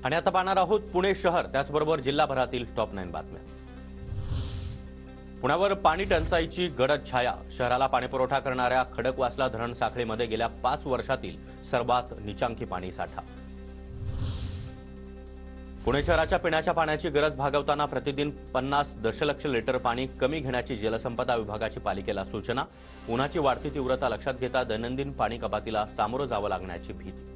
आणि आता पाहणार आहोत पुणे शहर त्याचबरोबर जिल्हाभरातील टॉप 9 बातम्या। पुण्यावर पाणी टंचाईची गडद छाया। शहराला पाणीपुरवठा करणाऱ्या खडकवासला धरण साखळीमध्ये गेल्या 5 वर्षातील सर्वात नीचांकी पाणी साठा। पुणे शहराच्या पिण्याच्या पाण्याची गरज भागवताना प्रतिदिन 50 दशलक्ष लिटर पाणी कमी घेण्याची जलसंपदा विभागाची पालिकेला सूचना। उन्हाची वाढती तीव्रता लक्षात घेता दैनंदिन पाणी कपातीला सामोरं जावं लागण्याची भीती।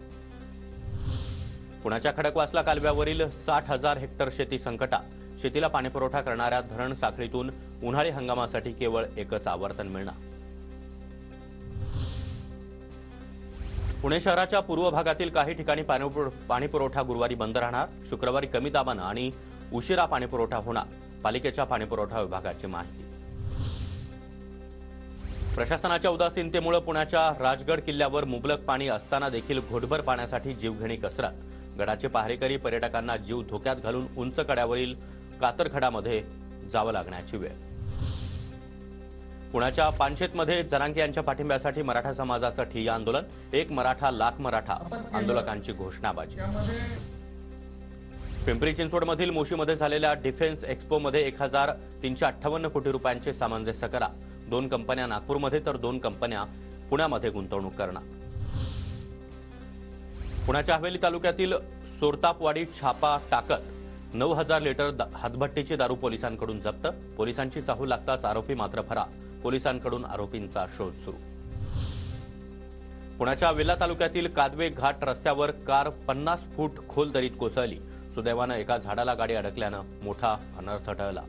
पुण्याच्या खडकवासला कालव्यावरील 60,000 हेक्टर शेती संकटात। शेतीला पाणीपुरवठा करणाऱ्या धरण साखळीतून उन्हाळी हंगामासाठी केवळ एकच आवर्तन मिळणार। पुणे शहराच्या पूर्व भागातील काही ठिकाणी पाणीपुरवठा गुरुवारी बंद राहणार। शुक्रवारी कमी दाबानं आणि उशिरा पाणीपुरवठा होणार, पालिकेच्या पाणीपुरवठा विभागाची माहिती। प्रशासनाच्या उदासीनतेमुळे पुण्याच्या राजगड किल्ल्यावर मुबलक पाणी असताना देखील घोटभर पाण्यासाठी जीवघेणी कसरत। गडाचे पहारेकरी पर्यटकांना जीव धोक्यात घालून उंच कड्यावरील कातरखडामध्ये जावं लागण्याची वेळ। पुण्याच्या पानशेतमध्ये जरांगे यांच्या पाठिंब्यासाठी मराठा समाजाचं ठिय्या आंदोलन। एक मराठा लाख मराठा आंदोलकांची घोषणाबाजी। पिंपरी चिंचवडमधील मोशीमध्ये झालेल्या डिफेन्स एक्स्पोमध्ये 1358 कोटी रुपयांचे सामंजस्य करार। 2 कंपन्या नागपूरमध्ये तर 2 कंपन्या पुण्यामध्ये गुंतवणूक करणार। पुण्याच्या हवेली तालुक्यातील सोरतापवाडी छापा टाकत 9000 लिटर हातभट्टीची दारू पोलिसांकडून जप्त। पोलिसांची चाहूल लागताच आरोपी मात्र फरार। पोलिसांकडून आरोपींचा शोध सुरू। पुण्याच्या वेल्हा तालुक्यातील कादवे घाट रस्त्यावर कार 50 फूट खोल दरीत कोसळली। सुदैवानं एका झाडाला गाडी अडकल्यानं मोठा अनर्थ टळला।